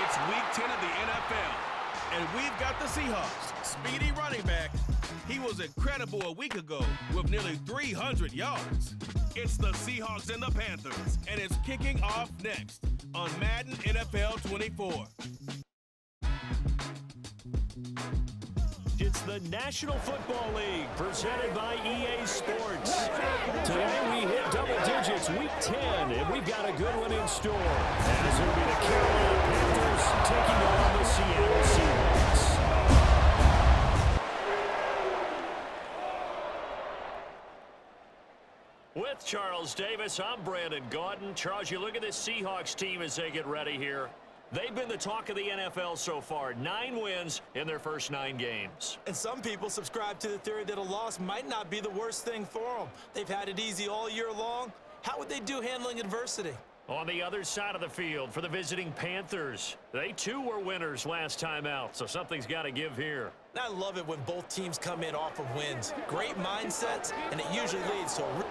It's Week 10 of the NFL, and we've got the Seahawks. Speedy running back. He was incredible a week ago with nearly 300 yards. It's the Seahawks and the Panthers, and it's kicking off next on Madden NFL 24. It's the National Football League presented by EA Sports. Today we hit double digits, Week 10, and we've got a good one in store. As it'll be the Carolina Panthers taking on the Seattle Seahawks. With Charles Davis, I'm Brandon Gaudin. Charles, you look at this Seahawks team as they get ready here. They've been the talk of the NFL so far. 9 wins in their first 9 games. And some people subscribe to the theory that a loss might not be the worst thing for them. They've had it easy all year long. How would they do handling adversity? On the other side of the field for the visiting Panthers, they too were winners last time out, so something's got to give here. And I love it when both teams come in off of wins. Great mindsets, and it usually leads to a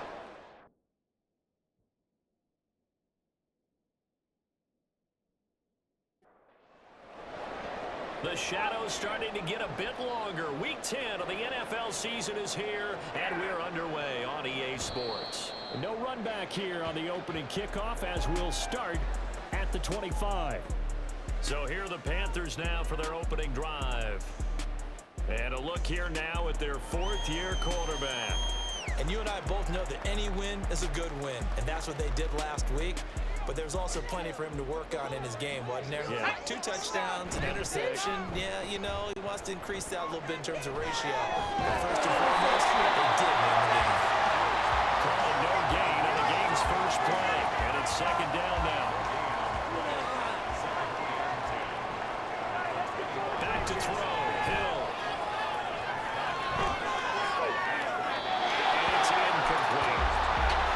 The shadow's starting to get a bit longer. Week 10 of the NFL season is here, and we're underway on EA Sports. No run back here on the opening kickoff as we'll start at the 25. So here are the Panthers now for their opening drive. And a look here now at their 4th-year quarterback. And you and I both know that any win is a good win, and that's what they did last week. But there's also plenty for him to work on in his game, wasn't there? Yeah. 2 touchdowns, an interception. Yeah, you know, he wants to increase that a little bit in terms of ratio. But first and foremost, they did win the game. Calling no gain in the game's first play, and it's 2nd down now. Back to throw, Hill. It's incomplete.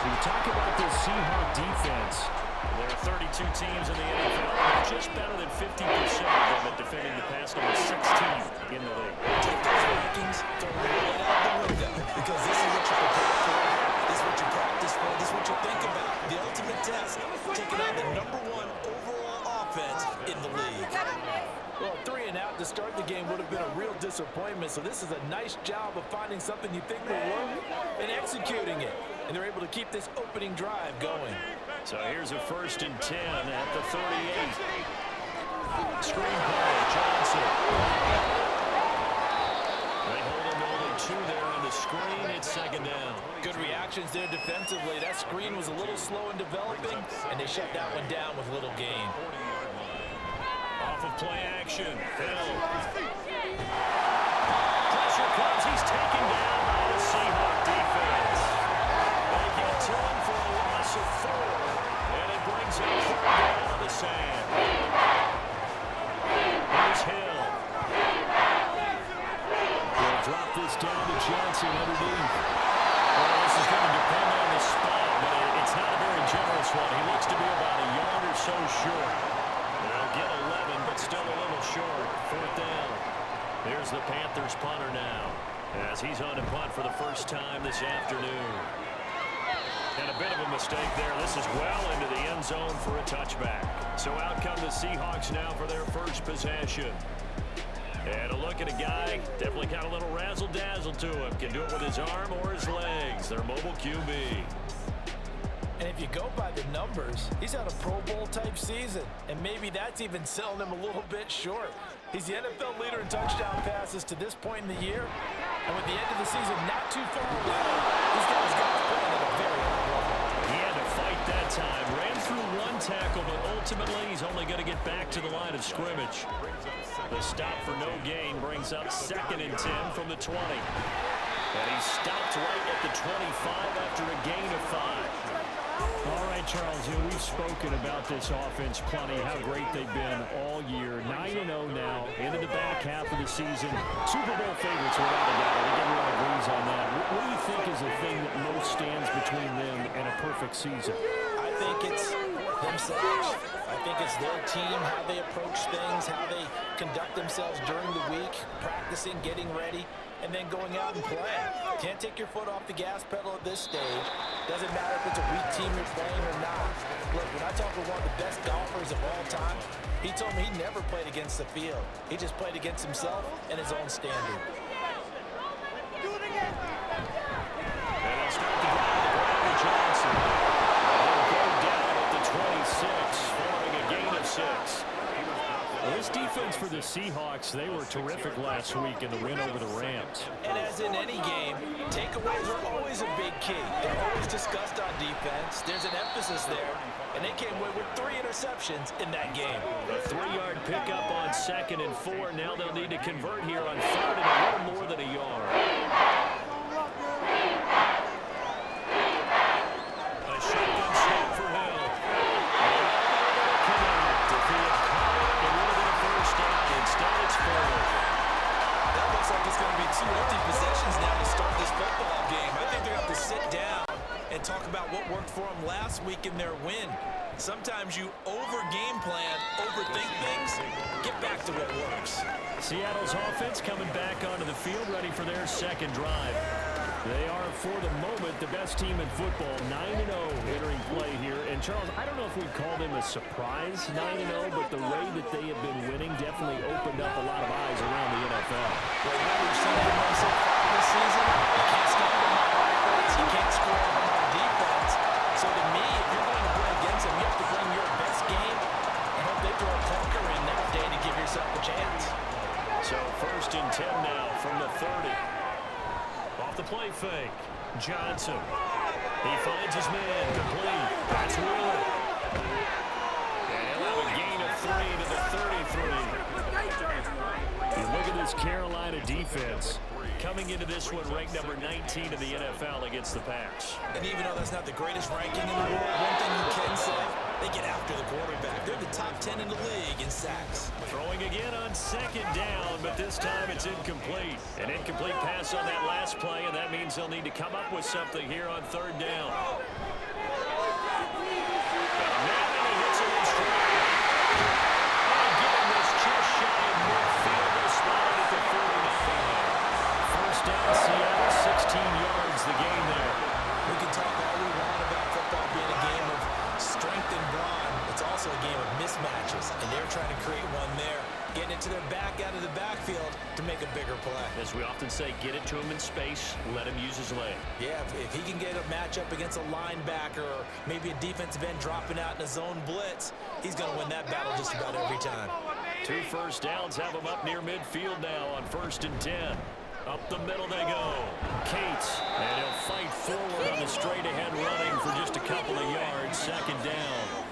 We talk about this Seahawk defense. There are 32 teams in the NFL, and just better than 50% of them at defending the pass, number 16 in the league. Take those rankings, throw them right out the window, because this is what you prepare for, this is what you practice for, this is what you think about. The ultimate test, taking on the #1 overall offense in the league. Well, 3 and out to start the game would have been a real disappointment, so this is a nice job of finding something you think will work and executing it. And they're able to keep this opening drive going. So here's a 1st and 10 at the 38. Screen play, Johnson. They hold him only 2 there on the screen. It's 2nd down. Good reactions there defensively. That screen was a little slow in developing, and they shut that one down with little gain. Off of play action, Hill. Pressure comes. He's taken down by the Seahawk defense. They get to him for a loss of 4, and it brings up 3rd down on the sand. Here's Hill. They'll drop this down to Johnson underneath. Well, this is going to depend on the spot, but it's not a very generous one. He looks to be about a yard or so short. They'll get 11, but still a little short. 4th down. Here's the Panthers punter now, as he's on to punt for the first time this afternoon. And a bit of a mistake there. This is well into the end zone for a touchback. So out come the Seahawks now for their first possession. And a look at a guy, definitely got a little razzle-dazzle to him. Can do it with his arm or his legs. Their mobile QB. And if you go by the numbers, he's had a Pro Bowl-type season. And maybe that's even selling him a little bit short. He's the NFL leader in touchdown passes to this point in the year. And with the end of the season not too far away, he's got his guys playing at a very high level. He had to fight that time. Ran through 1 tackle, but ultimately he's only going to get back to the line of scrimmage. The stop for no gain brings up 2nd and 10 from the 20. And he stopped right at the 25 after a gain of 5. All right, Charles, we've spoken about this offense plenty, how great they've been all year. 9-0 now, into the back half of the season. Super Bowl favorites without a doubt. I think everyone agrees on that. What do you think is the thing that most stands between them and a perfect season? I think it's themselves. I think it's their team, how they approach things, how they conduct themselves during the week, practicing, getting ready, and then going out and playing. Can't take your foot off the gas pedal at this stage. Doesn't matter if it's a weak team you're playing or not. Look, when I talk with one of the best golfers of all time, He told me he never played against the field. He just played against himself and his own standard. And they'll start the drive to Brandon Johnson. They'll go down at the 26, following a gain of 6. Well, this defense for the Seahawks, they were terrific last week in the win over the Rams. And as in any game, takeaways are always a big key. They're always discussed on defense. There's an emphasis there. And they came away with 3 interceptions in that game. A 3-yard pickup on 2nd and 4. Now they'll need to convert here on 3rd and a little more than a yard. A shotgun snap for Hill. If he had caught it, it would have been a first down. Instead, it's 4th. That looks like it's going to be 2 empty possessions now to start this football game. I think they're going to have to sit down and talk about what worked for them last week in their win. Sometimes you over-game plan, overthink things, get back to what works. Seattle's offense coming back onto the field, ready for their second drive. They are, for the moment, the best team in football, 9-0 entering play here. And, Charles, I don't know if we'd call them a surprise 9-0, but the way that they have been winning definitely opened up a lot of eyes around the NFL. Well, what we've seen from them so far this season, you can't stop them on offense, you can't score them on defense. So, to me, if you're going to play against them, you have to bring your best game and hope they throw a clunker in that day to give yourself a chance. So, 1st and 10 now from the 30. Off the play fake. Johnson. He finds his man. Complete. That's Wheeler. And he'll have a gain of 3 to the 33. You look at this Carolina defense. Coming into this one, ranked number 19 in the NFL against the pass. And even though that's not the greatest ranking in the world, one thing you can say, they get after the quarterback. They're the top 10 in the league in sacks. Throwing again on 2nd down, but this time it's incomplete. An incomplete pass on that last play, and that means they'll need to come up with something here on 3rd down. And he hits him in stride. Again, this just shy of midfield. They're spotted at the 49. First down, Seattle, 16 yards, the gain there. We can talk all we want about football being a game of strength and brawn. It's also a game of mismatches, and they're trying to create one there, getting it to their back out of the backfield to make a bigger play. As we often say, get it to him in space, let him use his leg. Yeah, if he can get a matchup against a linebacker or maybe a defensive end dropping out in a zone blitz, he's going to win that battle just about every time. 2 first downs have him up near midfield now on 1st and 10. Up the middle they go. Cates, and he'll fight forward on the straight-ahead running for just a couple of yards. 2nd down.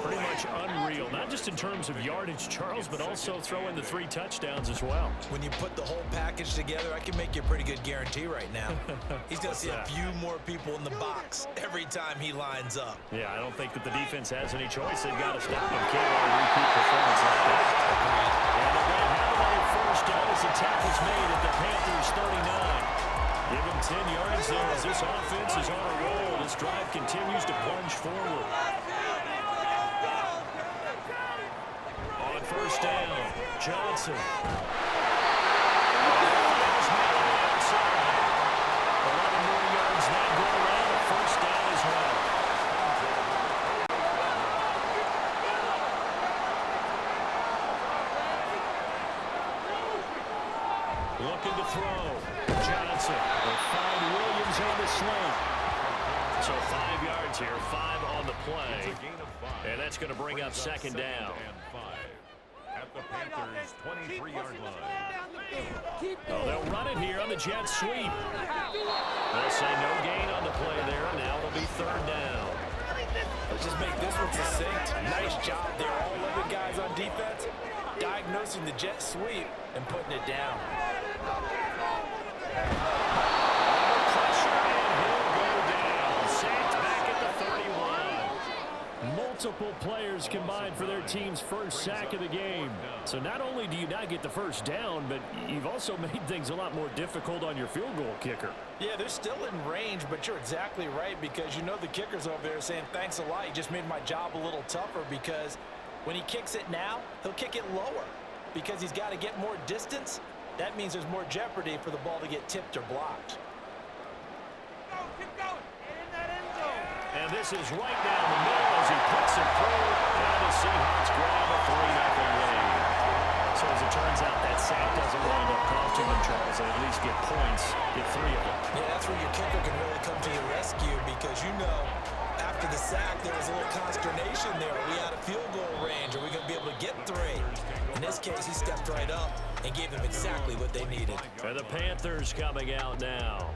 Pretty much unreal, not just in terms of yardage, Charles, but also throw in the 3 touchdowns as well. When you put the whole package together, I can make you a pretty good guarantee right now. He's going to see a few more people in the box every time he lines up. Yeah, I don't think that the defense has any choice. They've got to stop him. Can't let a repeat performance like that. And they're going to have another first down as the tackle's made at the Panthers' 39. Give him 10 yards there as this offense is on a roll. This drive continues to plunge forward. On 1st down, Johnson. 11 more yards now go around. A first down as well. Looking to throw. Johnson will find Williams on the slant. So 5 yards here, 5 on the play. And that's going to bring up 2nd down. At the Panthers' 23-yard line. Oh, they'll run it here on the jet sweep. They'll say no gain on the play there. Now it'll be 3rd down. Let's just make this one succinct. Nice job there. All 11 guys on defense diagnosing the jet sweep and putting it down. Pressure, and he'll go down. Saints back at the 31. Multiple players combined for their team's first sack of the game. So not only do you not get the first down, but you've also made things a lot more difficult on your field goal kicker. Yeah, they're still in range, but you're exactly right because you know the kicker's over there saying, thanks a lot, you just made my job a little tougher because when he kicks it now, he'll kick it lower because he's got to get more distance. That means there's more jeopardy for the ball to get tipped or blocked. Keep going. Get in that end zone. And this is right down the middle as he puts it through. And the Seahawks grab one, Charles, and at least get points, get 3 of them. Yeah, that's where your kicker can really come to your rescue because, after the sack, there was a little consternation there. Are we out of field goal range? Are we going to be able to get 3? In this case, he stepped right up and gave them exactly what they needed. And the Panthers coming out now.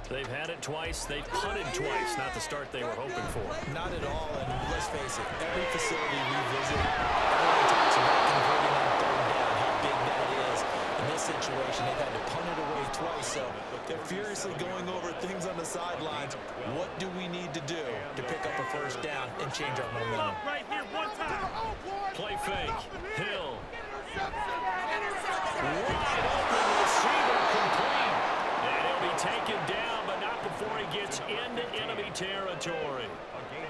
They've had it twice. They've punted twice. Not the start they were hoping for. Not at all, and let's face it, every facility we visit, everyone talks about converting on 3rd down, how big that is. In this situation, they've had to punt it away twice, so they're furiously going over things on the sidelines. What do we need to do to pick up a 1st down and change our momentum? Right here, one time. Play fake. Hill. Wide open receiver complete. And he'll be taken down, but not before he gets into enemy territory.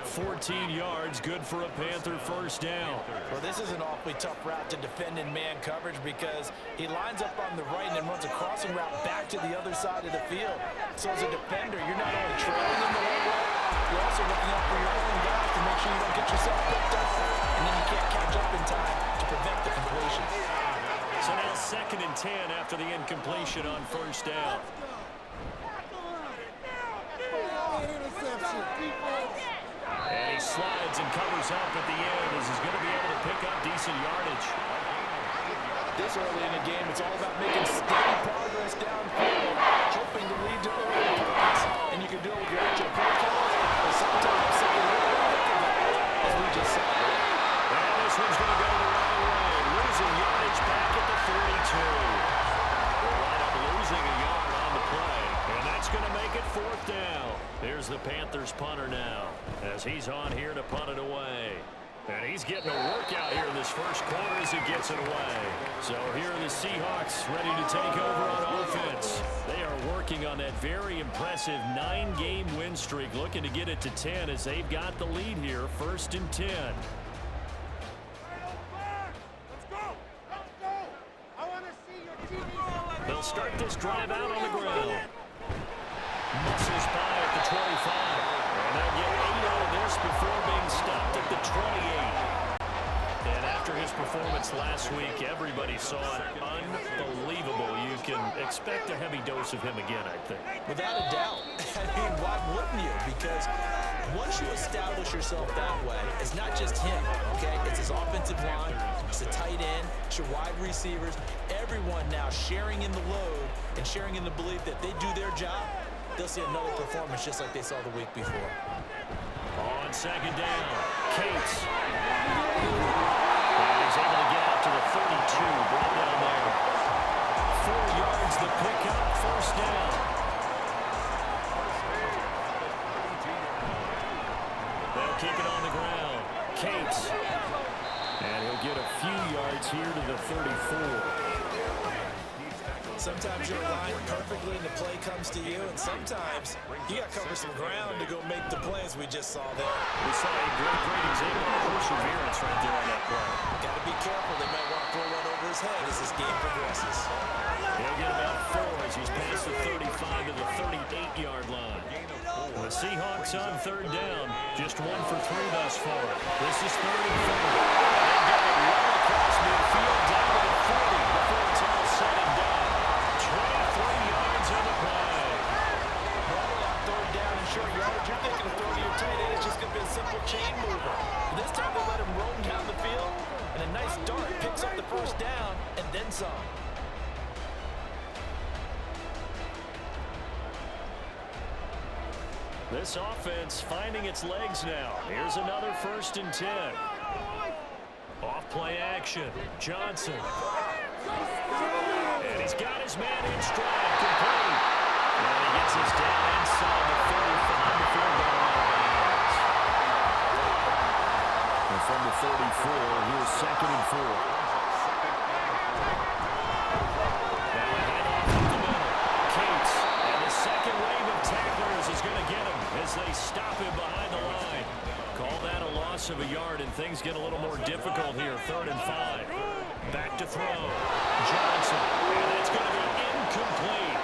14 yards, good for a Panther 1st down. Well, this is an awfully tough route to defend in man coverage because he lines up on the right and then runs a crossing route back to the other side of the field. So as a defender, you're not only trailing in the right way, you're also looking out for your own guys to make sure you don't get yourself picked up, and then you can't catch up in time to prevent the completion. So now 2nd and 10 after the incompletion on 1st down. And he slides and covers up at the end as he's going to be able to pick up decent yardage. This early in the game, it's all about making steady progress downfield, hoping to lead to early points. And you can do it with your extra play calls, or sometimes something as we just saw. And this one's going to go the wrong way, losing yardage back at the 42. We'll wind up losing a yard on the play, and that's going to make it 4th down. Here's the Panthers punter now, as he's on here to punt it away. And he's getting a workout here in this 1st quarter as he gets it away. So here are the Seahawks ready to take over on offense. They are working on that very impressive 9-game win streak, looking to get it to 10 as they've got the lead here, 1st and 10. They'll start this drive out on the ground. Muscles by at the 25. And they'll get 8 out of this before being stopped at the 28. And after his performance last week, everybody saw it unbelievable. You can expect a heavy dose of him again, I think. Without a doubt. I mean, why wouldn't you? Because once you establish yourself that way, it's not just him, okay? It's his offensive line, it's the tight end, it's your wide receivers, everyone now sharing in the load and sharing in the belief that they do their job, they'll see another performance just like they saw the week before. On 2nd down, Cates. And he's able to get out to the 32, brought down there. 4 yards the pickup, 1st down. They'll keep it on the ground. Cates. And he'll get a few yards here to the 34. Sometimes you're aligned perfectly and the play comes to you, and sometimes you got to cover some ground to go make the play, as we just saw there. We saw a great example of perseverance right there on that play. Got to be careful. They might want to throw one over his head as this game progresses. He'll get about 4 as he's past the 35 to the 38-yard line. The Seahawks on 3rd down, just 1 for 3 thus far. This is 3rd and 4. They get it well across midfield down to the 40 before it's all said and done. 23 yards on the play. Normally on 3rd down and short yardage, you're thinking of throwing to your tight end. It's just going to be a simple chain mover. But this time they let him roam down the field, and a nice dart picks up the 1st down and then some. This offense finding its legs now. Here's another 1st and 10. Off play action. Johnson. And he's got his man in stride, complete. And he gets us down inside the 35 before going out of bounds. And from the 34, here's 2nd and 4. Now a head off up the middle. Cates. And the second wave of tacklers is going to get him as they stop him behind the line. Call that a loss of a yard, and things get a little more difficult here. 3rd and 5. Back to throw. Johnson. And it's going to be incomplete.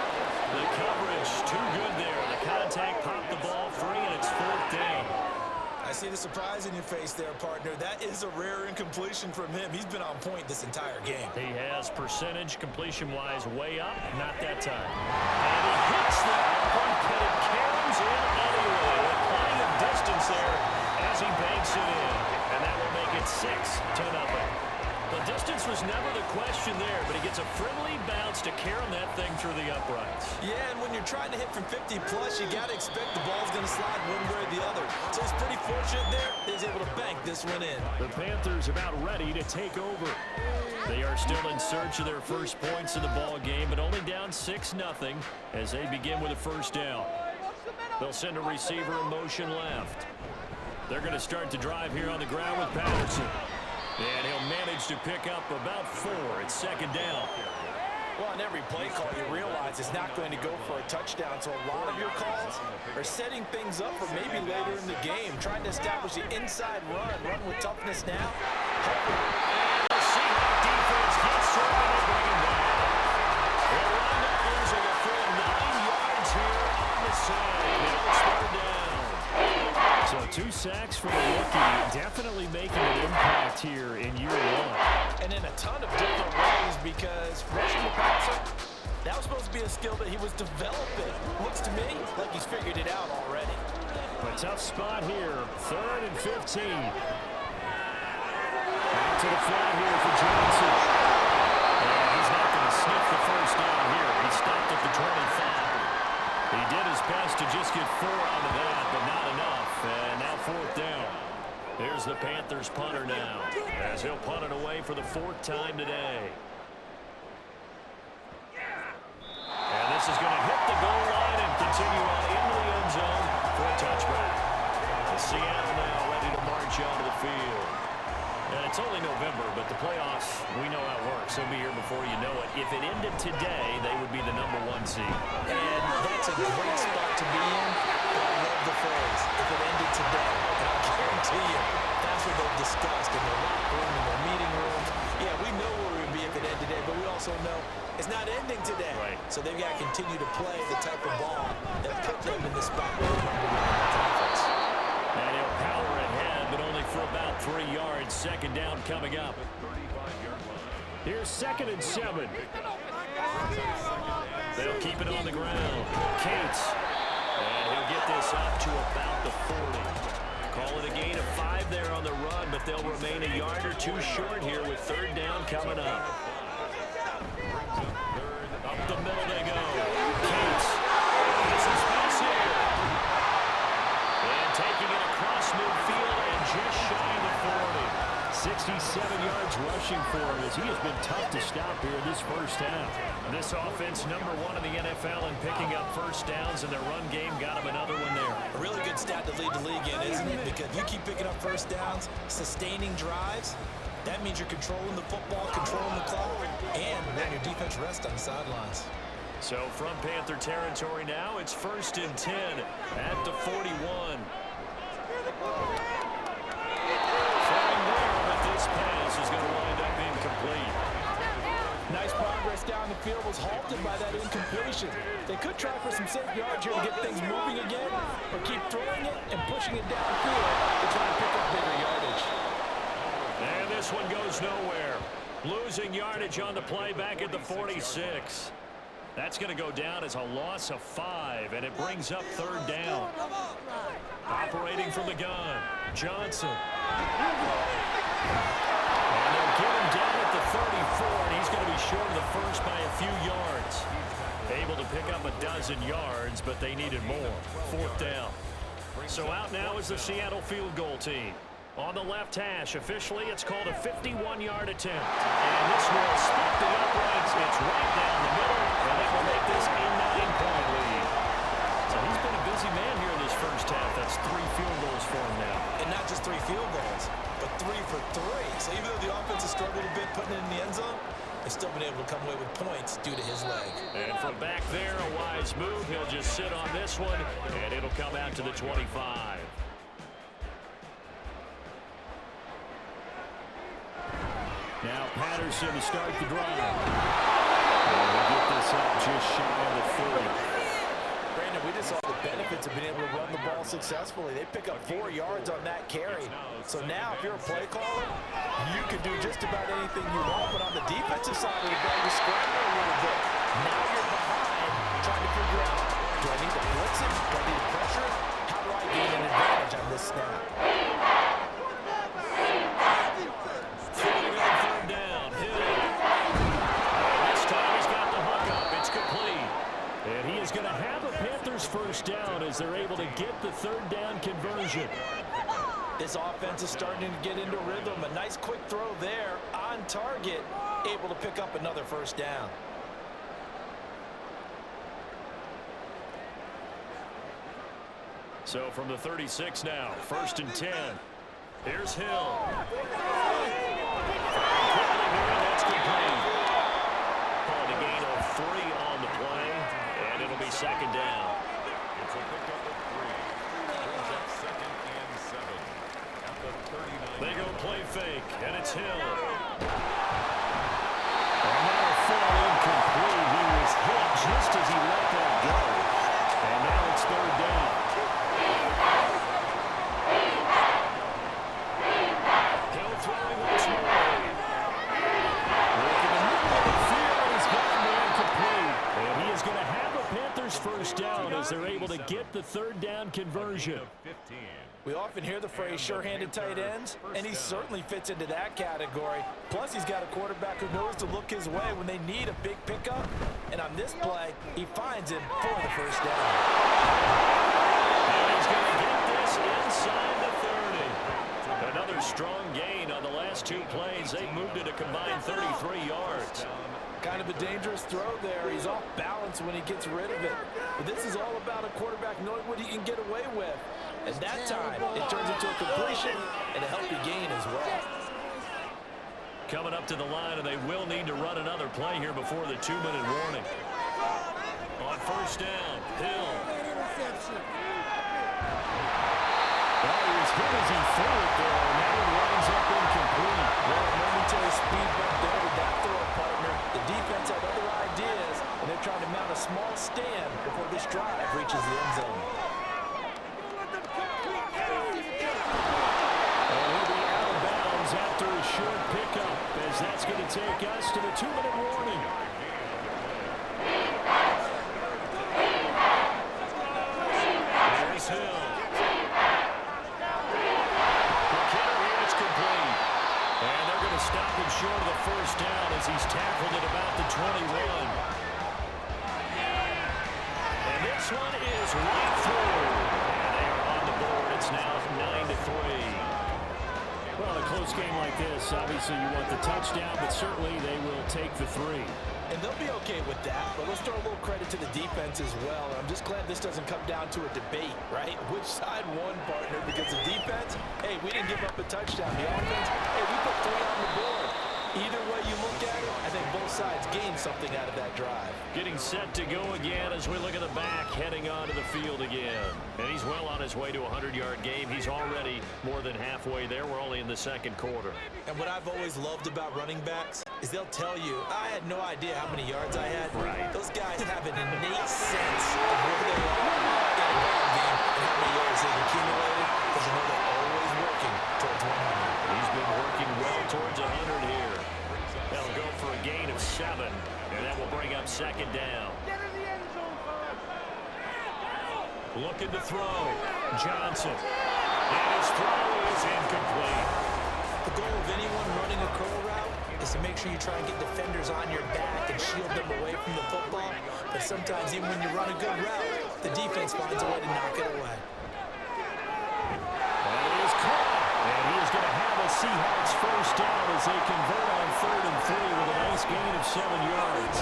The coverage too good there. The contact popped the ball free, and it's 4th down. I I see the surprise in your face there, partner. That is a rare incompletion from him. He's been on point this entire game. He has percentage completion-wise way up. Not that time. And he hits the one, but it carries in anyway. With plenty of distance there as he banks it in. And that will make it 6-0. The distance was never the question there, but he gets a friendly bounce to carry that thing through the uprights. Yeah, and when you're trying to hit from 50-plus, you got to expect the ball's going to slide one way or the other. So he's pretty fortunate there. He's able to bank this one in. The Panthers about ready to take over. They are still in search of their first points of the ball game, but only down 6-0 as they begin with a first down. They'll send a receiver in motion left. They're going to start the drive here on the ground with Patterson. And he'll manage to pick up about 4. It's second down. Well, on every play call, you realize it's not going to go for a touchdown. So a lot of your calls are setting things up for maybe later in the game, trying to establish the inside run with toughness now. And the Seahawks defense gets to it and bring him down. They'll wind up losing a full 9 yards here on the side. It's third down. So 2 sacks for the rookie, definitely making an impact here in year 1. And in a ton of different ways, because rushing the passer, that was supposed to be a skill that he was developing. Looks to me like he's figured it out already. A tough spot here, 3rd and 15. Back to the flat here for Johnson. And he's not going to sniff the first down here. He stopped at the 25. He did his best to just get 4 out of that, but not enough. And now 4th down. Here's the Panthers punter now, as he'll punt it away for the 4th time today. And this is going to hit the goal line and continue on into the end zone for a touchback. Seattle now ready to march onto the field. And it's only November, but the playoffs, we know how it works. They'll be here before you know it. If it ended today, they would be the #1 seed. And that's a great spot to be in. But I love the phrase, if it ended today. And I guarantee you, that's what they've discussed in their locker room, in their meeting rooms. Yeah, we know where we would be if it ended today, but we also know it's not ending today. Right. So they've got to continue to play the type of ball that put them in the spot where they're #1 conference. And he'll power ahead, but only for about 3 yards. Second down coming up. Here's 2nd and 7. They'll keep it on the ground. Cates. And he'll get this up to about the 40. Call it a gain of 5 there on the run, but they'll remain a yard or 2 short here with 3rd down coming up. Up the middle they go. Cates. Gets his pass here. And taking it across midfield and just shy of the 40. 67 yards rushing for him as he has been tough to stop here in this first half. This offense #1 in the NFL in picking up first downs, and their run game got him another one there. A really good stat to lead the league in, isn't it? Because you keep picking up first downs, sustaining drives, that means you're controlling the football, controlling the clock, and letting your defense rest on the sidelines. So from Panther territory now, it's 1st and 10 at the 41. This pass is going to wind up incomplete. Nice progress down the field, was halted by that incompletion. They could try for some safe yards here to get things moving again, or keep throwing it and pushing it downfield to try to pick up bigger yardage. And this one goes nowhere. Losing yardage on the play back at the 46. That's going to go down as a loss of 5, and it brings up 3rd down. Operating from the gun, Johnson. And they'll get him down at the 34, and he's going to be short of the first by a few yards. Able to pick up a dozen yards, but they needed more. 4th down. So out now is the Seattle field goal team. On the left hash, officially, it's called a 51-yard attempt. And this will split the uprights. It's right down the middle, and that will make this a 9-point lead. So he's been a busy man here in this first half. That's 3 field goals for him now. And not just 3 field goals, but 3 for 3. So even though the offense has struggled a bit putting it in the end zone, they've still been able to come away with points due to his leg. And from back there, a wise move. He'll just sit on this one, and it'll come out to the 25. Now Patterson to start the drive. And we'll get this up just shy of the 30. Brandon, and we just saw the benefits of being able to run the ball successfully. They pick up 4 yards on that carry. So now, if you're a play caller, you can do just about anything you want. But on the defensive side of the ball, you scramble a little bit. Now you're behind, trying to figure out, do I need to blitz it? Do I need to pressure it? How do I gain an advantage on this snap? Throwing on third down, Hill. This time he's got the hook up. It's complete. And he is going to have a Panthers first down as they're able to get the third down conversion. This offense is starting to get into rhythm. A nice quick throw there on target, able to pick up another first down. So from the 36 now, 1st and 10. Here's Hill. That's complete. Called a gain of 3 on the play, and it'll be second down. It's a pickup of 3. Brings up 2nd and 7 at the 39. They go play fake, and it's Hill. Another fall incomplete. He was hit just as he let that go. And now it's third down. Hill throwing once more. Working the middle of the field, he's got the incomplete. And he is going to have a Panthers first down as they're able to get the third down conversion. 15. We often hear the phrase sure-handed tight ends, and he certainly fits into that category. Plus, he's got a quarterback who knows to look his way when they need a big pickup. And on this play, he finds him for the first down. And he's going to get this inside the 30. Another strong gain on the last 2 plays. They've moved it a combined 33 yards. Kind of a dangerous throw there. He's off balance when he gets rid of it. But this is all about a quarterback knowing what he can get away with. And that time, it turns into a completion and a healthy gain as well. Coming up to the line, and they will need to run another play here before the 2-minute warning. On first down, Hill. Well, he was hit as he threw it there, and now it winds up incomplete. Well, momentary speed bump there with that throw, partner. The defense had other ideas, and they're trying to mount a small stand before this drive reaches the end zone. After a short pickup, as that's going to take us to the 2-minute warning. There's Hill. McKinnon, it's complete. And they're going to stop him short of the first down as he's tackled at about the 21. And this one is right through. And they are on the board. It's now 9-3. Well, a close game like this, obviously you want the touchdown, but certainly they will take the 3. And they'll be okay with that, but let's throw a little credit to the defense as well. I'm just glad this doesn't come down to a debate, right? Which side won, partner? Because the defense, hey, we didn't give up a touchdown. The offense, hey, we put 3 on the board. Either way you look at it, I think both sides gained something out of that drive. Getting set to go again as we look at the back, heading onto the field again. And he's well on his way to a 100-yard game. He's already more than halfway there. We're only in the second quarter. And what I've always loved about running backs is they'll tell you, I had no idea how many yards I had. Right. Those guys have an innate sense of where they are in a ball game and how many yards they've accumulated, because you know they're always working towards 100. He's been working well towards 100 here. They'll go for a gain of 7, and that will bring up second down. Looking to throw. Johnson. And his throw is incomplete. The goal of anyone running a curl route is to make sure you try and get defenders on your back and shield them away from the football. But sometimes even when you run a good route, the defense finds a way to knock it away. And it is caught. And he is going to have a Seahawks first down as they convert on 3rd and 3 with a nice gain of 7 yards.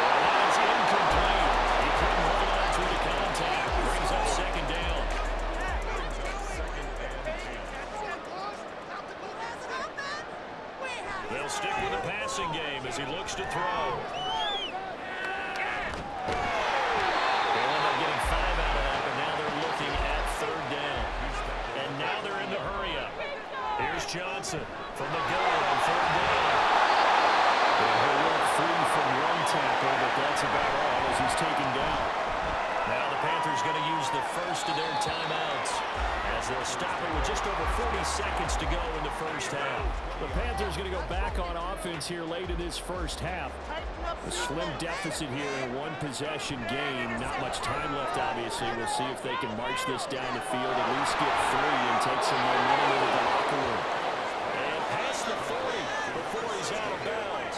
That is incomplete. He couldn't hold on through the contact. Brings up second down. They'll stick with the passing game as he looks to throw. They'll end up getting 5 out of that, but now they're looking at 3rd down. And now they're in the hurry-up. Here's Johnson from the goal on 3rd down. He'll work free from one tackle, but that's about all as he's taken down. Now the Panthers going to use the first of their timeouts as they'll stop it with just over 40 seconds to go in the first half. The Panthers going to go back on offense here late in this first half. A slim deficit here in a one-possession game. Not much time left, obviously. We'll see if they can march this down the field, at least get 3 and take some momentum into the locker room. And past the 40 before he's out of bounds.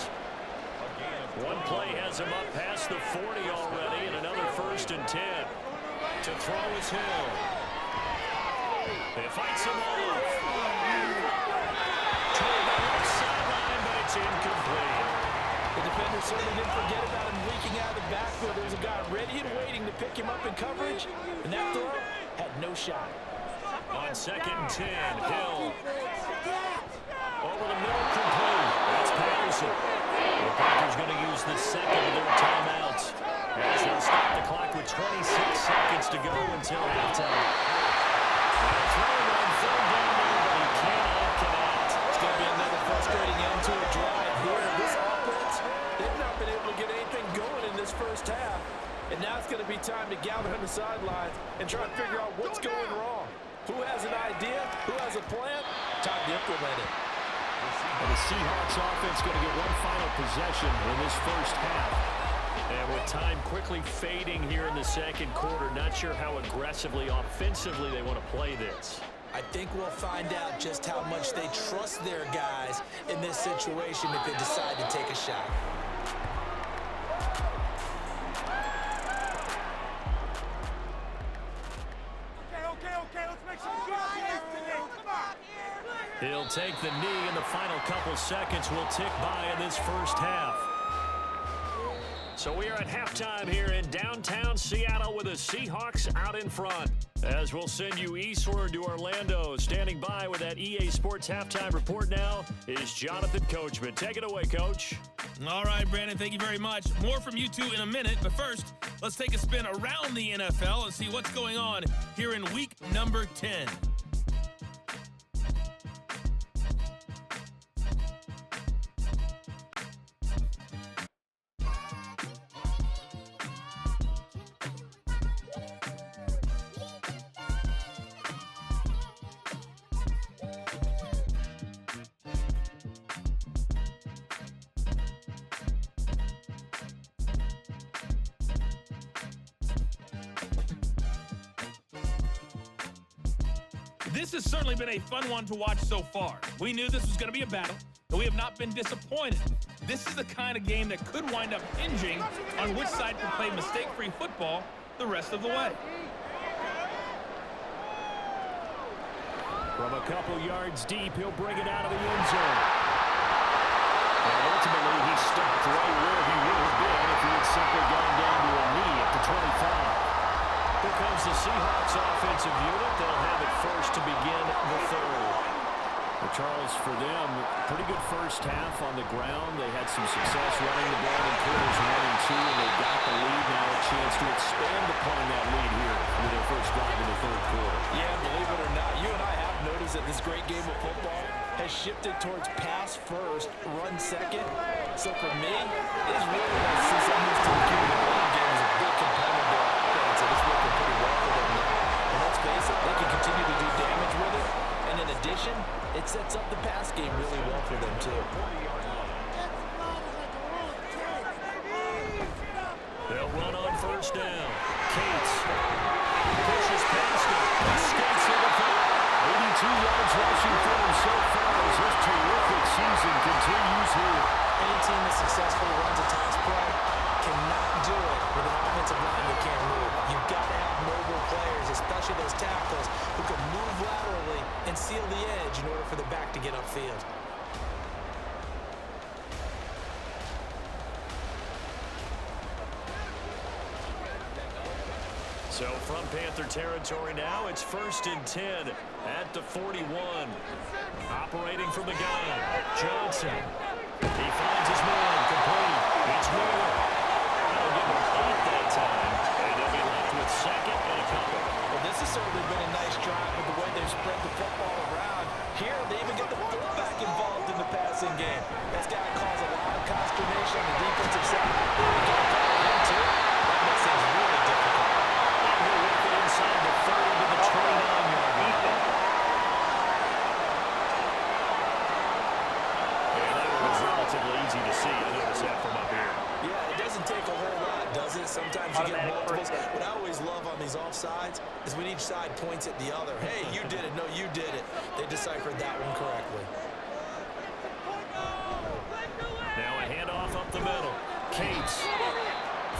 One play has him up past the 40 already, and another 1st and 10. To throw is Hill. They fights him off. Toward the left sideline, but it's incomplete. The defender certainly didn't forget about him leaking out of the backfield. There was a guy ready and waiting to pick him up in coverage, and that throw had no shot. On 2nd and 10, Hill. Over the middle, complete. That's Patterson. The Panthers going to use the second of their timeouts as they'll stop the clock with 26 seconds to go until halftime. Throwing on 3rd down there, but he cannot connect. It's going to be another frustrating end to a drive here. This offense, they've not been able to get anything going in this first half. And now it's going to be time to gather on the sidelines and try to figure out what's going wrong. Who has an idea? Who has a plan? Time to implement it. And the Seahawks offense going to get one final possession in this first half. And with time quickly fading here in the second quarter, not sure how aggressively, offensively they want to play this. I think we'll find out just how much they trust their guys in this situation if they decide to take a shot. Okay, let's make some good plays today. Come on. He'll take the knee, and the final couple seconds will tick by in this first half. So we are at halftime here in downtown Seattle with the Seahawks out in front. As we'll send you eastward to Orlando. Standing by with that EA Sports halftime report now is Jonathan Coachman. Take it away, Coach. All right, Brandon, thank you very much. More from you two in a minute, but first, let's take a spin around the NFL and see what's going on here in week number 10. This has certainly been a fun one to watch so far. We knew this was going to be a battle, and we have not been disappointed. This is the kind of game that could wind up hinging on which side can play mistake-free football the rest of the way. From a couple yards deep, he'll bring it out of the end zone. And ultimately, he stopped right where he would have been if he had simply gone down to a knee at the 25. Here comes the Seahawks offensive unit. They'll have it first to begin the third. Well, Charles, for them, pretty good first half on the ground. They had some success running the ball in quarters 1 and 2, and they got the lead. Now a chance to expand upon that lead here with their first drive in the third quarter. Yeah, believe it or not, you and I have noticed that this great game of football has shifted towards pass first, run second. So for me, it is really nice to see some of these teams giving the running game is a big component of their offense, and it's working pretty well for them now. And let's face it, they can continue to do damage with it. And in addition, it sets up the pass game really well for them too. They'll run on first down. Cates pushes past him. Skates in the field. 82 yards rushing for him so far as this terrific season continues here. Any team that successfully runs a toss play cannot do it with an offensive line that can't move. You've got to have mobile players, especially those tackles, who can move laterally and seal the edge in order for the back to get upfield. So from Panther territory now, it's 1st and 10 at the 41. Operating from the gun, Johnson. He finds his man, complete. It's Miller. That'll give him 8 that time, and they'll be left with second and a couple. Well, this has certainly been a nice drive with the way they've spread the football around. Here, they even get the fullback involved in the passing game. That's got to cause a lot of consternation on the defensive side. relatively easy to see. I notice that from up here. Yeah, it doesn't take a whole lot, does it? Sometimes you get multiples. What I always love on these offsides is when each side points at the other. Hey, you did it. No, you did it. They deciphered that one correctly. Now a handoff up the middle. Cates.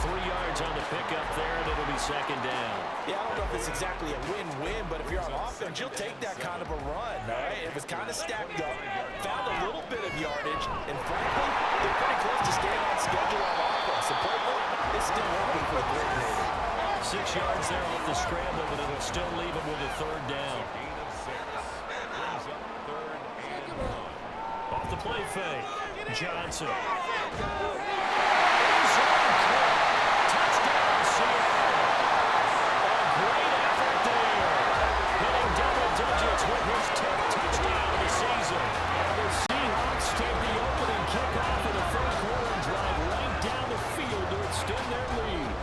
3 yards on the pickup there, and it'll be second down. Yeah, I don't know if it's exactly a win-win, but if you're on offense, you'll take that kind of a run, all right? It was kind of stacked up, found a little bit of yardage, and frankly, they're pretty close to staying on schedule on offense. The playbook is still working for the coordinator. 6 yards there off the scramble, but it'll still leave him with a third down. Gain of 6. Brings up 3rd and 1. Off the play fake. Johnson. Touchdown, Seattle. A great effort there. Hitting double digits with his 10th touchdown of the season. And the Seahawks take the opening kickoff in the third quarter and drive right down the field to extend their lead.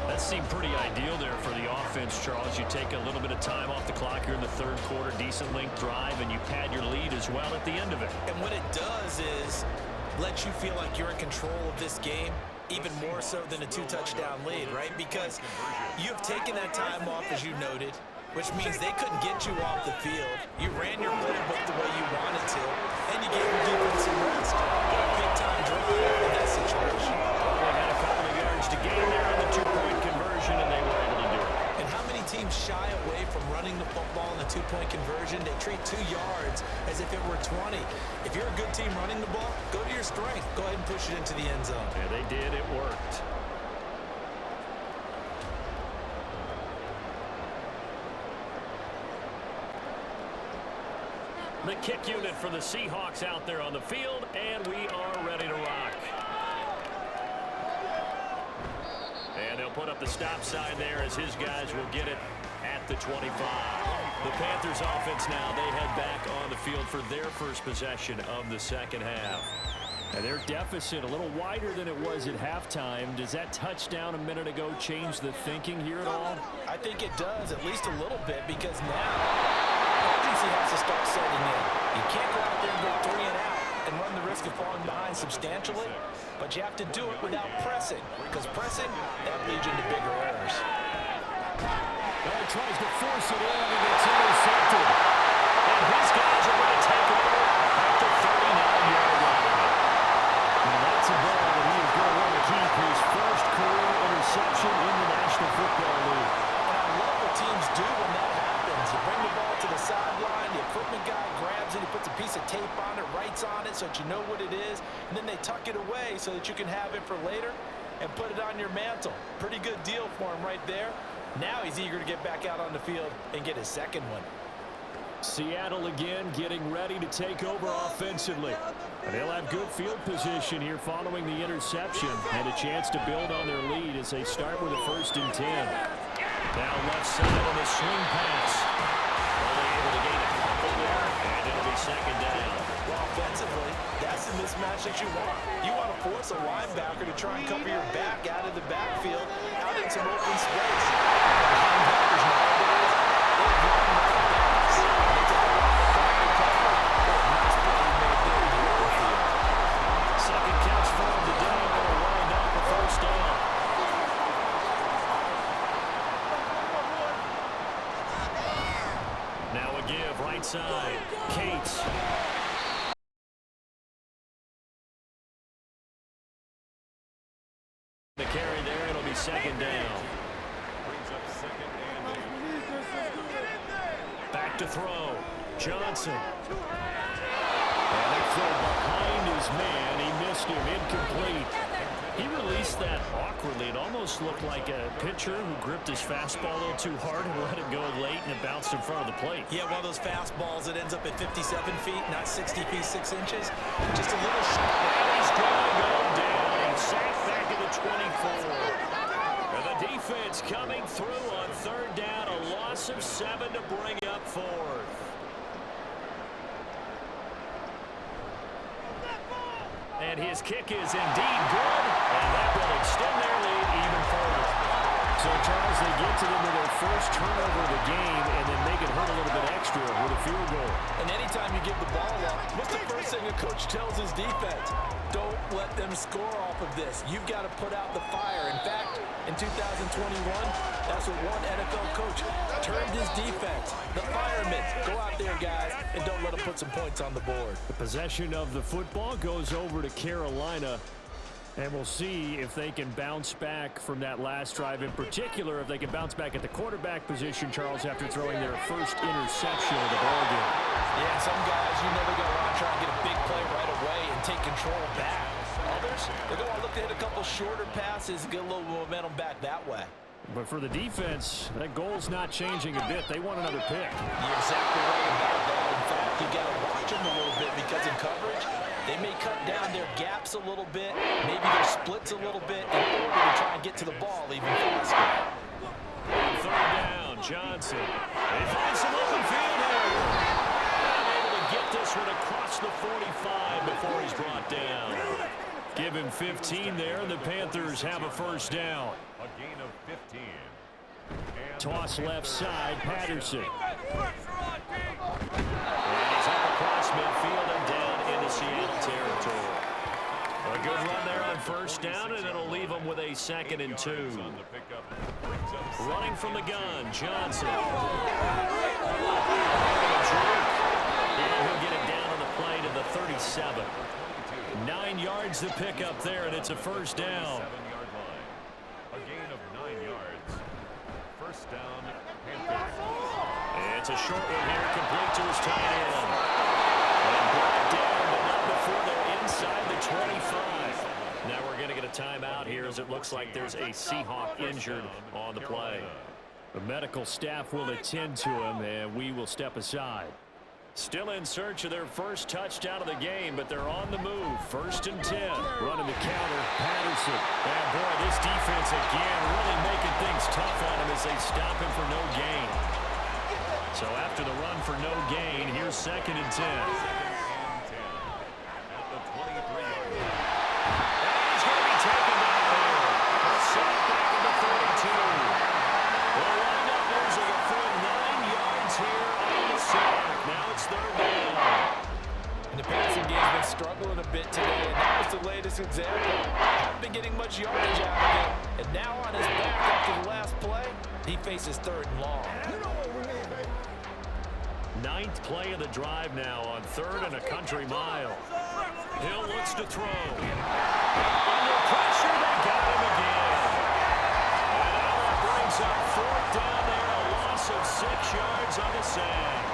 That seemed pretty ideal there for the offense, Charles. You take a little bit of time off the clock here in the third quarter, decent length drive, and you pad your lead as well at the end of it. And what it does is let you feel like you're in control of this game, even more so than a 2-touchdown lead, right? Because you have taken that time off, as you noted, which means they couldn't get you off the field. You ran your playbook the way you wanted to, and you gave your defense some rest. Big-time drive in that situation. They had a couple of yards to gain there on the 2-point conversion, and they were able to do it. And how many teams shy away from running the football in the 2-point conversion? They treat 2 yards as if it were 20. If you're a good team running the ball, go to your strength. Go ahead and push it into the end zone. Yeah, they did. It worked. The kick unit for the Seahawks out there on the field, and we are ready to rock. And they'll put up the stop sign there as his guys will get it at the 25. The Panthers offense now, they head back on the field for their first possession of the second half. And their deficit a little wider than it was at halftime. Does that touchdown a minute ago change the thinking here at all? I think it does, at least a little bit, because now urgency has to start setting in. You can't go out there and go 3 and out and run the risk of falling behind substantially, but you have to do it without pressing, because pressing, that leads you into bigger errors. Well, he tries to force it in, and it's intercepted. And his guys are going to take it over at the 39-yard line. And that's a ball that he is going to want to keep his first career interception in the National Football League. And I love what teams do when that happens. You bring the ball to the sideline, the equipment guy grabs it, he puts a piece of tape on it, writes on it so that you know what it is, and then they tuck it away so that you can have it for later and put it on your mantle. Pretty good deal for him right there. Now he's eager to get back out on the field and get his second one. Seattle again getting ready to take over offensively. And they'll have good field position here following the interception and a chance to build on their lead as they start with a 1st and 10. Now left side on the swing pass. Only able to gain a couple there, and it'll be second down. Well, offensively, that's the mismatch that you want. You want to force a linebacker to try and cover your back out of the backfield, out in some open space. Linebackers nowadays, they're running right backs. They take a lot of cover. Nice play made there in the open field. Second catch for him today, and will wind up the 1st down. Now a give right side. Cates. The carry there, it'll be second down. Brings up 2nd and 8. Back to throw. Johnson. And they throw behind his man. He missed him. Incomplete. He released that awkwardly. It almost looked like a pitcher who gripped his fastball a little too hard and let it go late, and it bounced in front of the plate. Yeah, one of those fastballs that ends up at 57 feet, not 60 feet, 6 inches. Just a little short. And he's going to go down. He's sacked back to the 24. And the defense coming through on 3rd down. A loss of 7 to bring up 4th. And his kick is indeed good, and that will extend their lead even further. So, Charles, they get to them with their first turnover of the game and then make it hurt a little bit extra with a field goal. And anytime you give the ball up, what's the first thing a coach tells his defense. Don't let them score off of this. You've got to put out the fire. In fact, in 2021, that's what one NFL coach termed his defense. The firemen. Go out there, guys, and don't let them put some points on the board. The possession of the football goes over to Carolina. And we'll see if they can bounce back from that last drive. In particular, if they can bounce back at the quarterback position, Charles, after throwing their first interception of the ballgame. Yeah, some guys, you know they're going to want to try and get a big play right away and take control back. Others, they're going to want to look to hit a couple shorter passes, get a little momentum back that way. But for the defense, that goal's not changing a bit. They want another pick. You're exactly right about that. In fact, you got to watch them a little bit because in coverage, they may cut down their gaps a little bit, maybe their splits a little bit in order to try and get to the ball even faster. On third down, Johnson. They find some open field here. Able to get this one across the 45 before he's brought down. Give him 15 there. The Panthers have a first down. A gain of 15. Toss left side, Patterson. And he's up across midfield and down into Seattle territory. A good run there on first down, and it'll leave them with a 2nd and 2. Running from the gun, Johnson. And he'll get it down on the play to the 37. 9 yards to pick up there, and it's a first down. 7-yard line. A gain of 9 yards. First down, Panthers. It's a short one here, complete to his tight end. And brought down, but not before they're inside the 25. Now we're going to get a timeout here as it looks like there's a Seahawk injured on the play. The medical staff will attend to him, and we will step aside. Still in search of their first touchdown of the game, but they're on the move. 1st and 10. Running the counter, Patterson. And boy, this defense again really making things tough on him as they stop him for no gain. So after the run for no gain, here's 2nd and 10. At the 23-yard line. He's going to be taken down there. Set back at the 32. They'll wind up losing a full 9 yards here on the sack. Now it's 3rd down. And the passing game's been struggling a bit today, and that was the latest example. Haven't been getting much yardage out of it, and now on his back after the last play, he faces 3rd and long. 9th play of the drive now on 3rd and a country mile. Hill looks to throw. Under pressure, they got him again. And now that brings up 4th down there, a loss of 6 yards on the sack.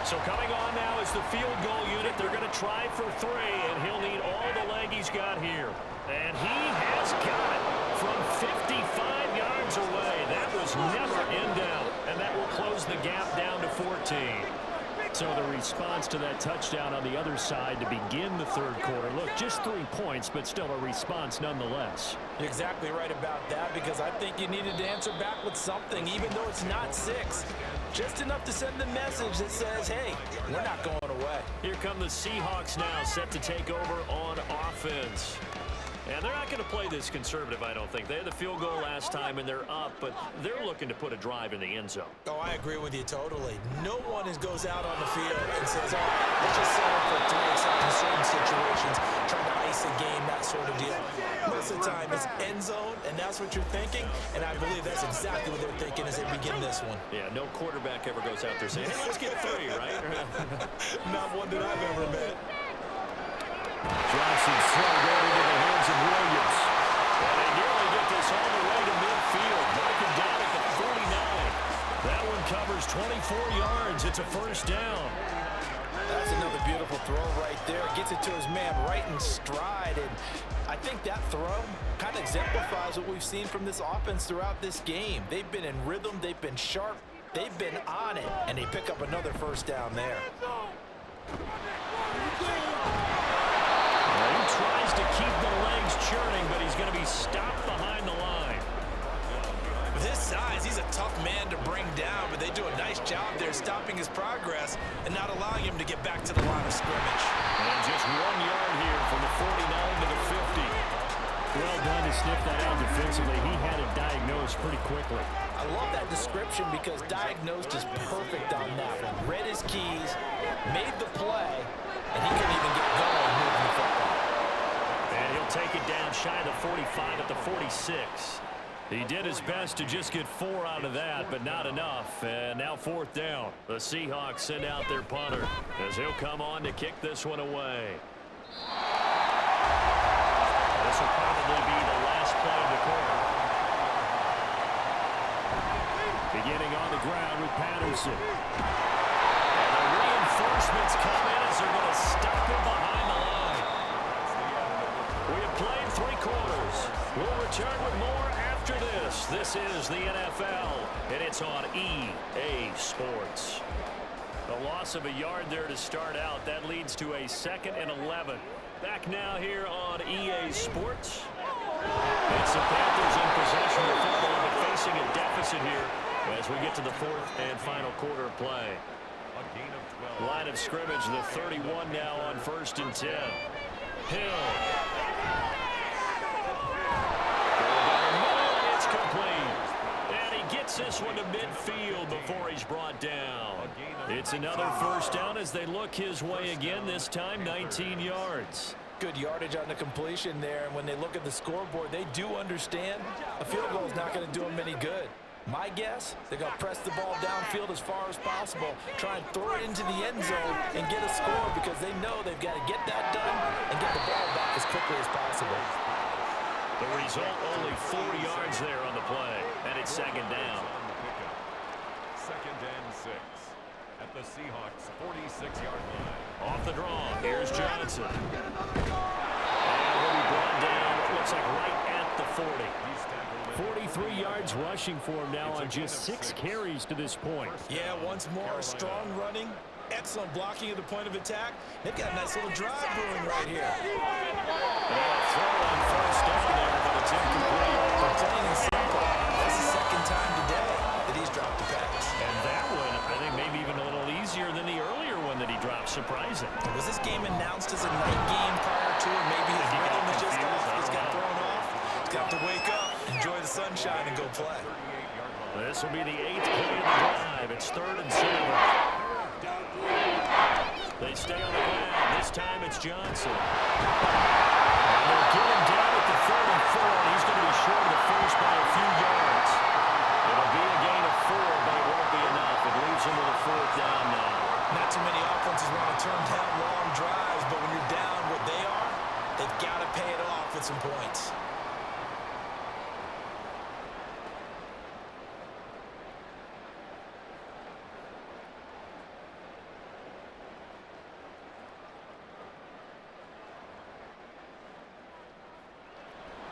So coming on now is the field goal unit. They're going to try for 3, and he'll need all the leg he's got here. And he has got it from 55 yards away. That was never in doubt, and that will close the gap down to 14. So the response to that touchdown on the other side to begin the 3rd quarter. Look, just 3 points, but still a response nonetheless. You're exactly right about that, because I think you needed to answer back with something, even though it's not 6. Just enough to send the message that says, hey, we're not going away. Here come the Seahawks now, set to take over on offense. And they're not going to play this conservative, I don't think. They had the field goal last time, and they're up, but they're looking to put a drive in the end zone. Oh, I agree with you totally. No one goes out on the field and says, all right, let's just settle for 3 except in certain situations, trying to ice a game, that sort of deal. Most of the time, it's end zone, and that's what you're thinking, and I believe that's exactly what they're thinking as they begin this one. Yeah, no quarterback ever goes out there saying, hey, let's get 3, right? Not one that I've ever met. Johnson's throw going into the hands of Williams. And they nearly get this all the way to midfield. Marking down at the 49. That one covers 24 yards. It's a first down. That's another beautiful throw right there. Gets it to his man right in stride. And I think that throw kind of exemplifies what we've seen from this offense throughout this game. They've been in rhythm. They've been sharp. They've been on it. And they pick up another first down there. He tries to keep the legs churning, but he's going to be stopped behind the line. With his size, he's a tough man to bring down, but they do a nice job there stopping his progress and not allowing him to get back to the line of scrimmage. And just 1 yard here from the 49 to the 50. Well done to sniff that out defensively. He had it diagnosed pretty quickly. I love that description because diagnosed is perfect on that one. Read his keys, made the play, and he couldn't even get going moving the football. And he'll take it down shy of the 45 at the 46. He did his best to just get 4 out of that, but not enough. And now 4th down. The Seahawks send out their punter as he'll come on to kick this one away. This will probably be the last play of the quarter. Beginning on the ground with Patterson. And the reinforcements come in as they're going to stop him behind the line. We have played 3 quarters. We'll return with more after this. This is the NFL, and it's on EA Sports. The loss of a yard there to start out. That leads to a 2nd and 11. Back now here on EA Sports. It's the Panthers in possession of football, but facing a deficit here as we get to the 4th and final quarter of play. Line of scrimmage, the 31 now on 1st and 10. Hill. It's complete. And he gets this one to midfield before he's brought down. It's another 1st down as they look his way again, this time 19 yards. Good yardage on the completion there, and when they look at the scoreboard, they do understand a field goal is not going to do them any good. My guess, they're going to press the ball downfield as far as possible, try and throw it into the end zone and get a score because they know they've got to get that done and get the ball back as quickly as possible. The result, only 4 yards there on the play, and it's 2nd down. 2nd and 6 at the Seahawks 46-yard line. Off the draw, here's Johnson. And he'll be brought down, looks like right at the 40. 43 yards rushing for him now on just 6 carries to this point. Yeah, once more, strong running, excellent blocking at the point of attack. They've got a nice little drive brewing right here. Throw on 1st down there, but it's incomplete. Plain and simple. That's the 2nd time today that he's dropped the pass. And that one, I think, maybe even a little easier than the earlier one that he dropped. Surprising. Was this game announced as a night game prior to it? Maybe his rhythm is just off. He's got thrown off. He's got to wake up, enjoy the sunshine, and go play. This will be the 8th play of the drive. It's 3rd and 7. They stay on the ground. This time it's Johnson. And they'll get him down at the 34, and he's going to be short of the first by a few yards. It'll be a gain of 4, but it won't be enough. It leaves him with a 4th down now. Not too many offenses want to turn down long drives, but when you're down what they are, they've got to pay it off with some points.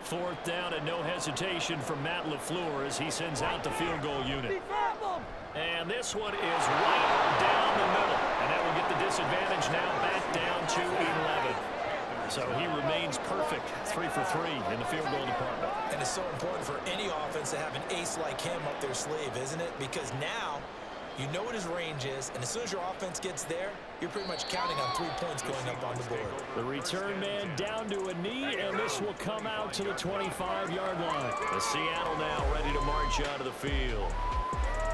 Fourth down and no hesitation from Matt LaFleur as he sends out the field goal unit. And this one is right down the middle. And that will get the disadvantage now back down to 11. So he remains perfect, 3 for 3 in the field goal department. And it's so important for any offense to have an ace like him up their sleeve, isn't it? Because now you know what his range is, and as soon as your offense gets there, you're pretty much counting on 3 points going up on the board. The return man down to a knee, and this will come out to the 25-yard line. The Seattle now ready to march out of the field.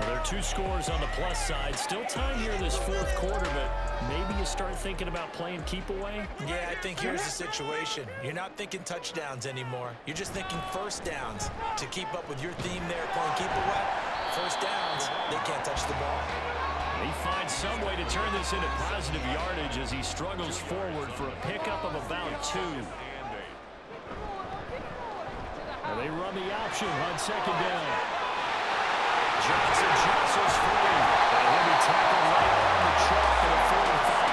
Well, there are 2 scores on the plus side. Still time here in this 4th quarter, but maybe you start thinking about playing keep away? Yeah, I think here's the situation. You're not thinking touchdowns anymore. You're just thinking first downs. To keep up with your theme there, playing keep away, first downs, they can't touch the ball. He finds some way to turn this into positive yardage as he struggles forward for a pickup of about 2. And they run the option on 2nd down. Johnson jostles free, and he'll be tackled right on the chalk at a 45.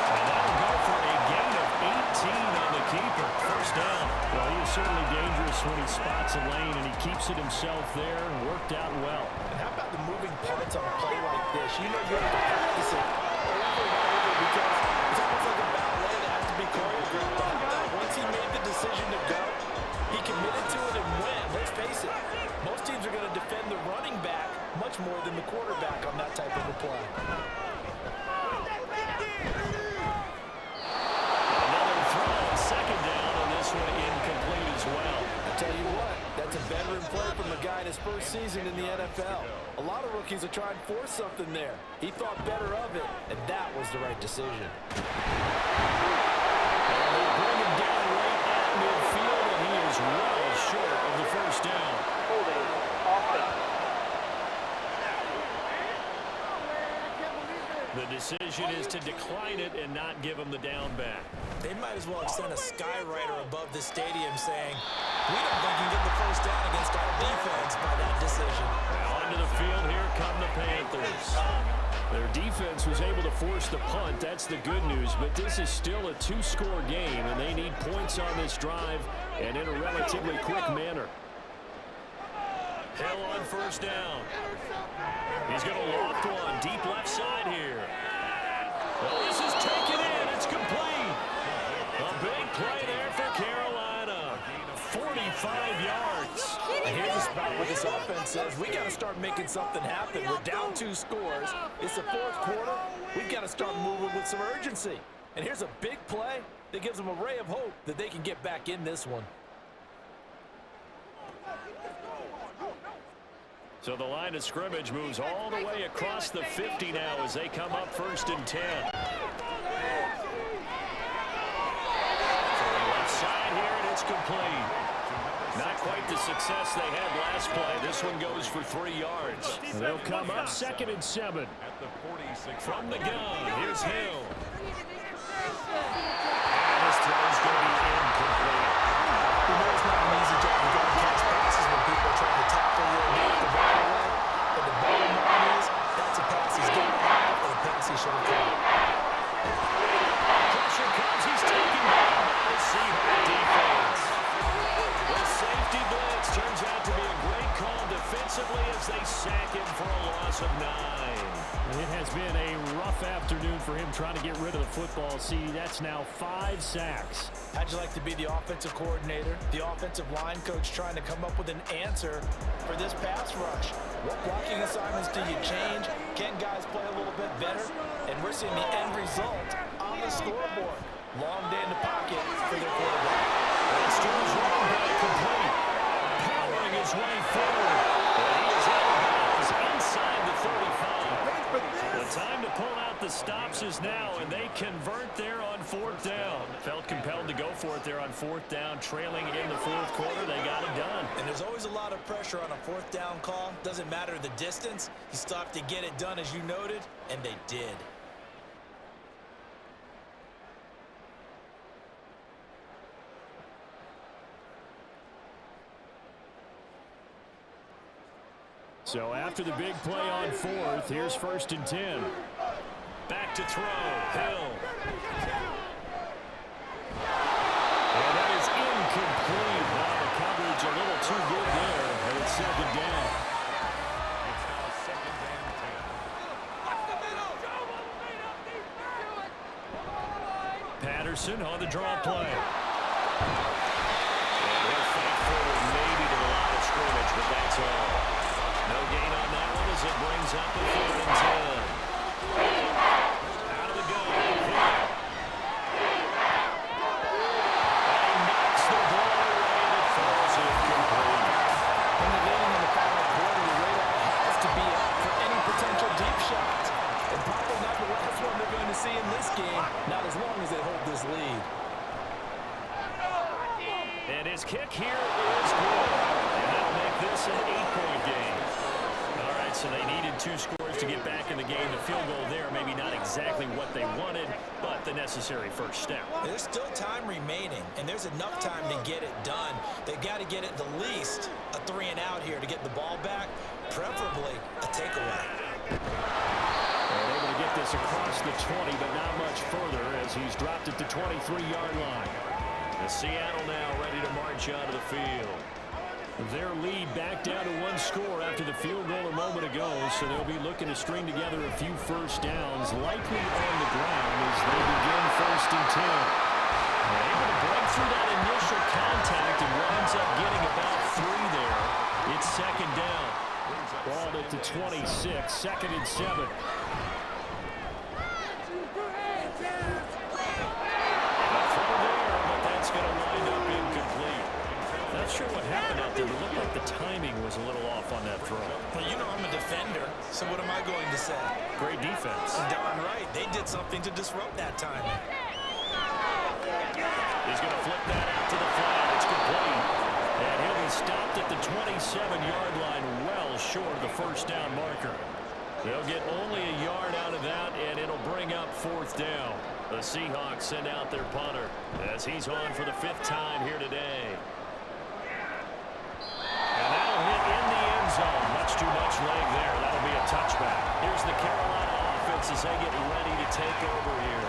And that'll go for a gain of 18 on the keeper. First down. Well, he is certainly dangerous when he spots a lane, and he keeps it himself there and worked out well. And how about the moving parts on a play like this? You know you have to practice it over and over because it's almost like a ballet that has to be choreographed. But how about once he made the decision to go, he committed to it and went. Let's face it, most teams are going to defend the running back much more than the quarterback on that type of a play. Another throw on 2nd down, and this one incomplete as well. I tell you what, that's a veteran play from a guy that's first season in the NFL. A lot of rookies are trying to force something there. He thought better of it, and that was the right decision. And they bring him down right at midfield, and he is well short of the first down. Holding offense. The decision is to decline it and not give him the down back. They might as well extend a skywriter above the stadium saying, we don't think you can get the first down against our defense by that decision. Now onto the field, here come the Panthers. Their defense was able to force the punt. That's the good news, but this is still a two-score game, and they need points on this drive and in a relatively quick manner. Hill on first down. He's going to loft one deep left side here. Well, this is taken in. It's complete. A big play there for Carolina. 45 yards. And here's the spot where this offense says, we got to start making something happen. We're down 2 scores. It's the fourth quarter. We've got to start moving with some urgency. And here's a big play that gives them a ray of hope that they can get back in this one. So the line of scrimmage moves all the way across the 50 now as they come up 1st and 10. Left side here, and it's complete. Not quite the success they had last play. This one goes for 3 yards. They'll come up 2nd and 7. From the gun, here's Hill. And this throw is going to be incomplete. You know it's not an easy job to go and catch passes when people are trying to tackle you and knock the ball away. But the bottom line is, that's a pass he's got to have, and a pass he should have caught. Pressure comes, he's taken down by the Seahawks defense. The safety blitz turns out to be a great call defensively as they sack him for a loss of 9. It has been a rough afternoon for him trying to get rid of the football. See, that's now 5 sacks. How'd you like to be the offensive coordinator, the offensive line coach trying to come up with an answer for this pass rush? What blocking assignments do you change? Can guys play a little bit better? And we're seeing the end result on the scoreboard. Long day in the pocket for their quarterback. Steelers running back complete. Powering his way forward. And he is out of bounds inside the 35. The time to pull out the stops is now, and they convert there on 4th down. Felt compelled to go for it there on 4th down, trailing in the 4th quarter. They got it done. And there's always a lot of pressure on a 4th down call. Doesn't matter the distance. You still have to get it done, as you noted, and they did. So after the big play on 4th, here's 1st and 10. Back to throw. Hill. And that is incomplete. Wow, the coverage a little too good there. And it's 2nd down. It's now 2nd and 10. Patterson on the draw play. And he'll fight forward maybe to the line of scrimmage, but that's all. No gain on that one as it brings up the 3rd and 10. Out of the gun. And knocks the ball away and it falls incomplete. When you're getting in the final quarter, the radar has to be up for any potential deep shots. And probably not the last one they're going to see in this game, not as long as they hold this lead. And his kick here is good. And that'll make this an 8-point game. All right, so they needed 2 scores to get back in the game. The field goal there, maybe not exactly what they wanted, but the necessary first step. There's still time remaining, and there's enough time to get it done. They've got to get at the least a 3 and out here to get the ball back, preferably a takeaway. They're able to get this across the 20, but not much further as he's dropped at the 23-yard line. The Seattle now ready to march out of the field. Their lead back down to 1 score after the field goal a moment ago, so they'll be looking to string together a few first downs, likely on the ground as they begin 1st and 10. They're able to break through that initial contact and winds up getting about 3 there. It's 2nd down. Ball at the 26, 2nd and 7. Going to wind up incomplete. Not sure what happened out there, but it looked like the timing was a little off on on that throw. Well, you know I'm a defender, so what am I going to say? Great defense. Darn right. They did something to disrupt that timing. He's going to flip that out to the flat. It's complete. And he'll be stopped at the 27-yard line, well short of the first down marker. They'll get only a yard out of that, and it'll bring up fourth down. The Seahawks send out their punter as he's on for the 5th time here today. And that'll hit in the end zone. Much too much leg there. That'll be a touchback. Here's the Carolina offense as they get ready to take over here.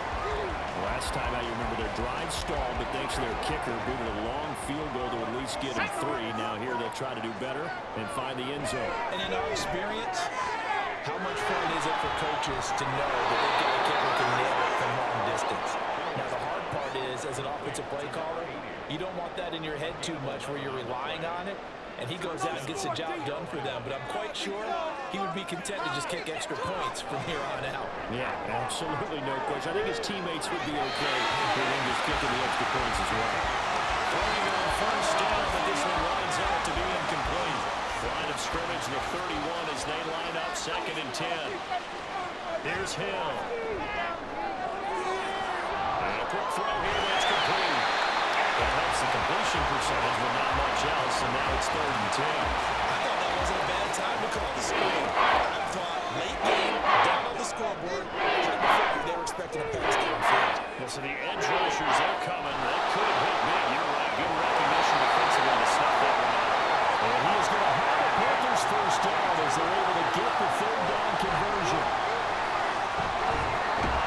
Last time out, you remember their drive stalled, but thanks to their kicker, booted a long field goal to at least get him 3. Now here they'll try to do better and find the end zone. And in our experience, how much fun is it for coaches to know that they get a kicker who can nail it from long distance? Now, the hard part is, as an offensive play caller, you don't want that in your head too much where you're relying on it, and he goes out and gets the job done for them. But I'm quite sure he would be content to just kick extra points from here on out. Yeah, absolutely no question. I think his teammates would be okay with him just kicking the extra points as well. Throwing on first down, but this one lines out to be incomplete. Line of scrimmage, the 31 as they line up 2nd and 10. Here's Hill. And a quick throw here, that's complete. That helps the completion percentage, but not much else, and now it's 3rd and 10. I thought that wasn't a bad time to call the score. I thought late game, down on the scoreboard, they were expecting a pass downfield. Well, so the edge rushers are coming. That could have hit big. You're right. Good recognition defensively to stop that one out. And he is going to have the Panthers first down as they're able to get the 3rd down conversion.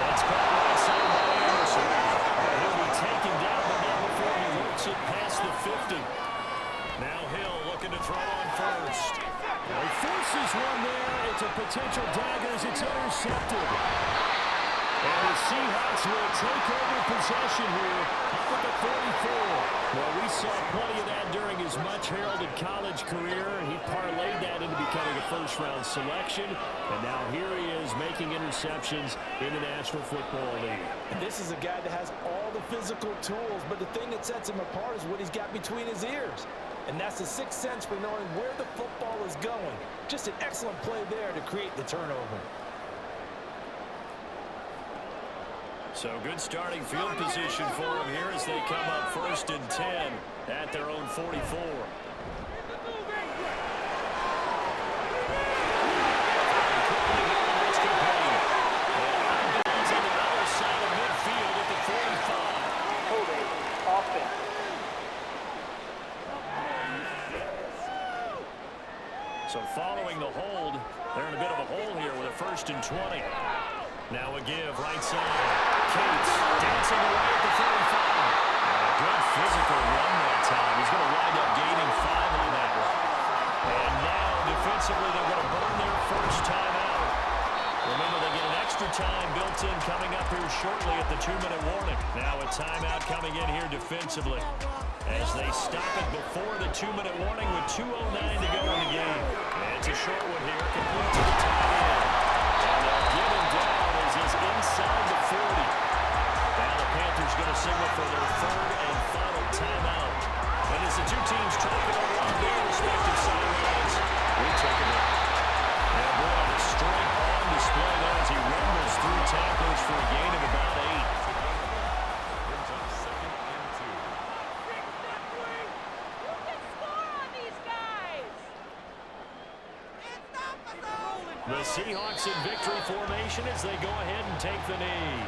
That's caught right side by Anderson. And he'll be taken down, but not before he works it past the 50. Now Hill looking to throw on first. Well, he forces one there. It's a potential dagger as it's intercepted. And the Seahawks will take over possession here up at the 44. Well, we saw plenty of that during his much-heralded college career. He parlayed that into becoming a first-round selection. And now here he is making interceptions in the National Football League. And this is a guy that has all the physical tools, but the thing that sets him apart is what he's got between his ears. And that's the sixth sense for knowing where the football is going. Just an excellent play there to create the turnover. So good starting field position for him here as they come up 1st and 10 at their own 44. So following the hold, they're in a bit of a hole here with a 1st and 20. Now a give, right side. Cates dancing away at the 35. Good physical run that time. He's going to wind up gaining 5 on that one. And now defensively they're going to burn their first time out. Remember, they get an extra time built in coming up here shortly at the 2-minute warning. Now a timeout coming in here defensively as they stop it before the 2-minute warning with 2:09 to go in the game. And it's a short one here, complete to the tight end. And they'll give him down as he's inside the 40. Now the Panthers going to signal for their 3rd and final timeout. And as the two teams talk it over on their respective sidelines, we take a break. And boy, the strength on display there as he rumbles through tackles for a gain of about 8. Brings up 2nd and 2. The Seahawks in victory formation as they go ahead and take the knee.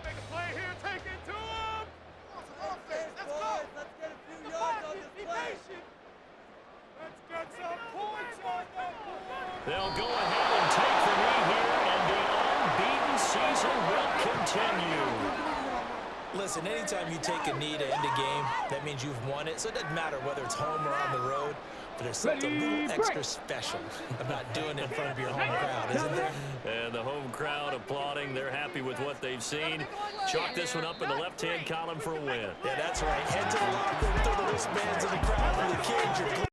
Make a play here, take it to him! Let's go! Let's get a few yards on this play. Let's get some points on that board! They'll go ahead and take the knee here, and the unbeaten season will continue. Listen, anytime you take a knee to end a game, that means you've won it. So it doesn't matter whether it's home or on the road, but there's something a little extra special about doing it in front of your home crowd, isn't there? And the home crowd applauding. They're happy with what they've seen. Chalk this one up in the left-hand column for a win. Yeah, that's right. Head to the locker room, throw the wristbands in the crowd for the kids.